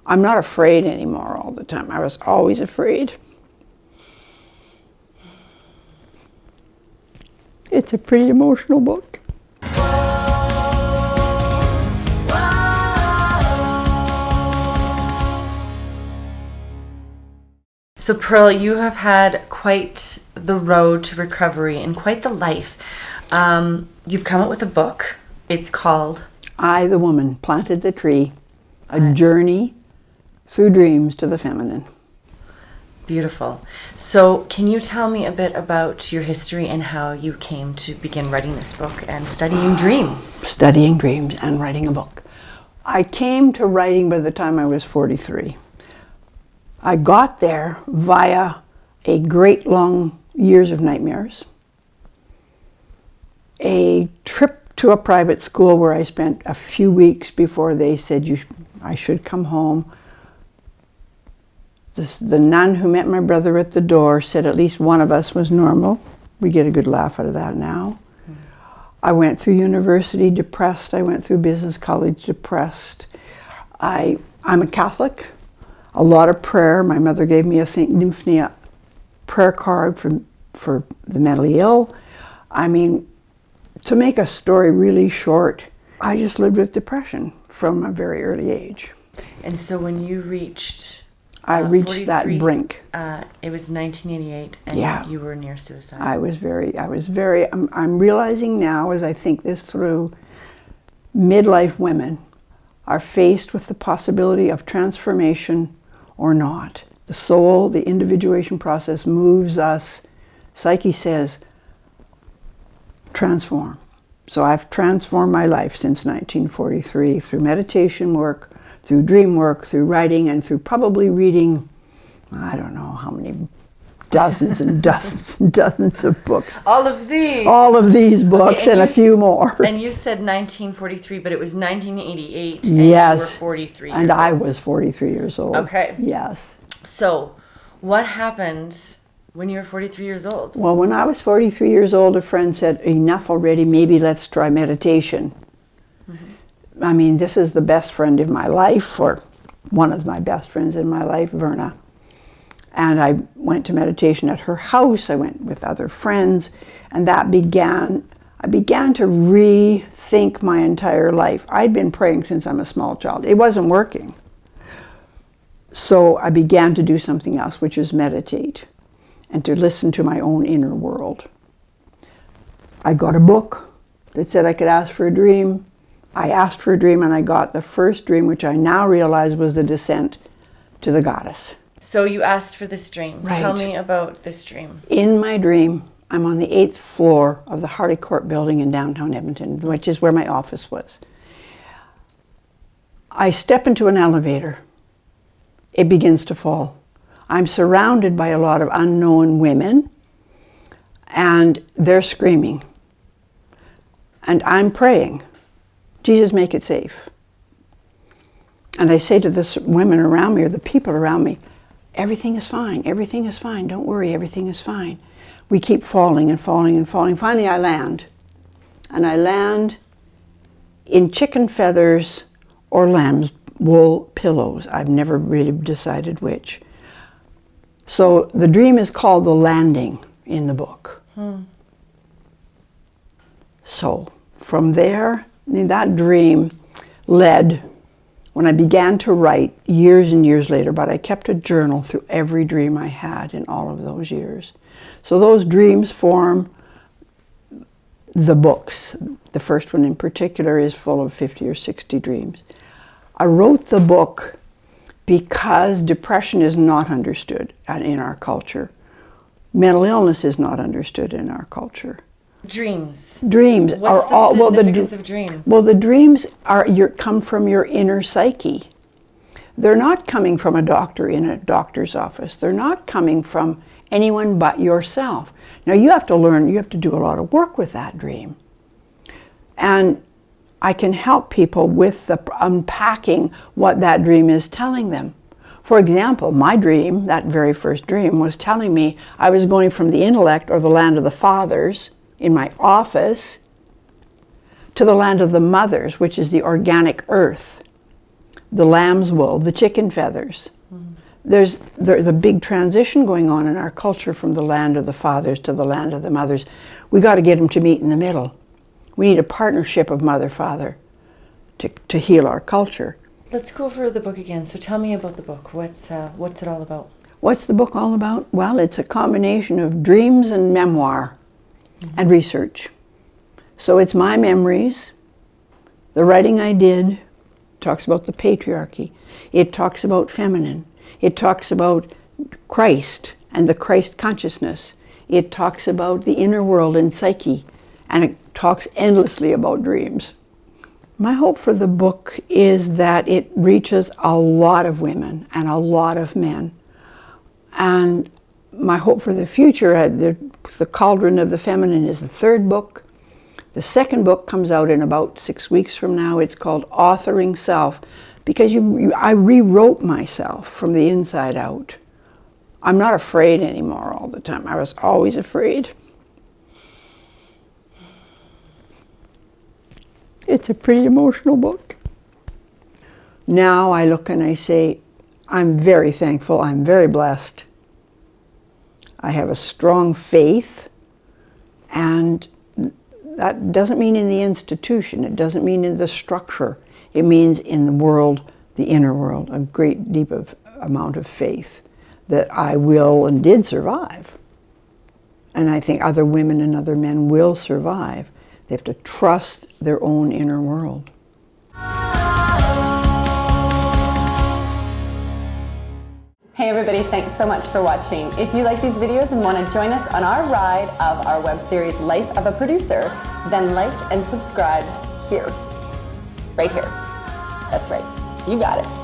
I'm not afraid anymore all the time. I was always afraid. It's a pretty emotional book. So Pearl, you have had quite the road to recovery and quite the life. You've come up with a book. It's called I, the Woman, Planted the Tree, A Journey Through Dreams to the Feminine. Beautiful. So can you tell me a bit about your history and how you came to begin writing this book and studying dreams? Studying dreams and writing a book. I came to writing by the time I was 43. I got there via a great long years of nightmares, a trip to a private school where I spent a few weeks before they said I should come home. The nun who met my brother at the door said at least one of us was normal. We get a good laugh out of that now. I went through university depressed. I went through business college depressed. I'm a Catholic. A lot of prayer. My mother gave me a Saint Dymphna prayer card for the mentally ill. I mean, to make a story really short, I just lived with depression from a very early age. And so when you reached... I reached that brink. It was 1988 and you were near suicide. I'm realizing now as I think this through, midlife women are faced with the possibility of transformation or not. The soul, the individuation process moves us. Psyche says, transform. So I've transformed my life since 1943 through meditation work, through dream work, through writing, and through probably reading, I don't know how many, dozens and dozens and dozens of books. All of these? All of these books and a few more. And you said 1943, but it was 1988 and yes. you were 43 years and old. I was 43 years old. Okay. Yes. So what happened when you were 43 years old? Well, when I was 43 years old, a friend said, enough already, maybe let's try meditation. I mean, this is the best friend in my life, or one of my best friends in my life, Verna. And I went to meditation at her house. I went with other friends, and I began to rethink my entire life. I'd been praying since I'm a small child. It wasn't working. So I began to do something else, which is meditate and to listen to my own inner world. I got a book that said I could ask for a dream. I asked for a dream and I got the first dream, which I now realize was the descent to the goddess. So you asked for this dream. Right. Tell me about this dream. In my dream, I'm on the 8th floor of the Hardy Court building in downtown Edmonton, which is where my office was. I step into an elevator. It begins to fall. I'm surrounded by a lot of unknown women, and they're screaming. And I'm praying, Jesus, make it safe. And I say to the women around me, or the people around me, everything is fine, don't worry, everything is fine. We keep falling and falling and falling. Finally I land, and I land in chicken feathers or lamb's wool pillows. I've never really decided which. So the dream is called The Landing in the book. So from there, that dream led, when I began to write years and years later, but I kept a journal through every dream I had in all of those years. So those dreams form the books. The first one in particular is full of 50 or 60 dreams. I wrote the book because depression is not understood in our culture. Mental illness is not understood in our culture. Dreams. Dreams What's are the significance of dreams? Well, the dreams come from your inner psyche. They're not coming from a doctor in a doctor's office. They're not coming from anyone but yourself. Now you have to learn, you have to do a lot of work with that dream. And I can help people with the unpacking what that dream is telling them. For example, my dream, that very first dream, was telling me I was going from the intellect, or the land of the fathers, in my office, to the land of the mothers, which is the organic earth. the lamb's wool, the chicken feathers. There's a big transition going on in our culture from the land of the fathers to the land of the mothers. We got to get them to meet in the middle. We need a partnership of mother-father to heal our culture. Let's go over the book again. So tell me about the book. What's it all about? What's the book all about? Well, it's a combination of dreams and memoir and research. So it's my memories, the writing I did, talks about the patriarchy. It talks about feminine. It talks about Christ and the Christ consciousness. It talks about the inner world and psyche, and it talks endlessly about dreams. My hope for the book is that it reaches a lot of women and a lot of men. And my hope for the future, the Cauldron of the Feminine is the third book. The second book comes out in about 6 weeks from now. It's called Authoring Self, because I rewrote myself from the inside out. I'm not afraid anymore all the time. I was always afraid. It's a pretty emotional book. Now I look and I say, I'm very thankful, I'm very blessed. I have a strong faith, and that doesn't mean in the institution, it doesn't mean in the structure. It means in the world, the inner world, a great deep amount of faith that I will and did survive. And I think other women and other men will survive. They have to trust their own inner world. Hey everybody, thanks so much for watching. If you like these videos and want to join us on our ride of our web series Life of a Producer, then like and subscribe here. Right here. That's right. You got it.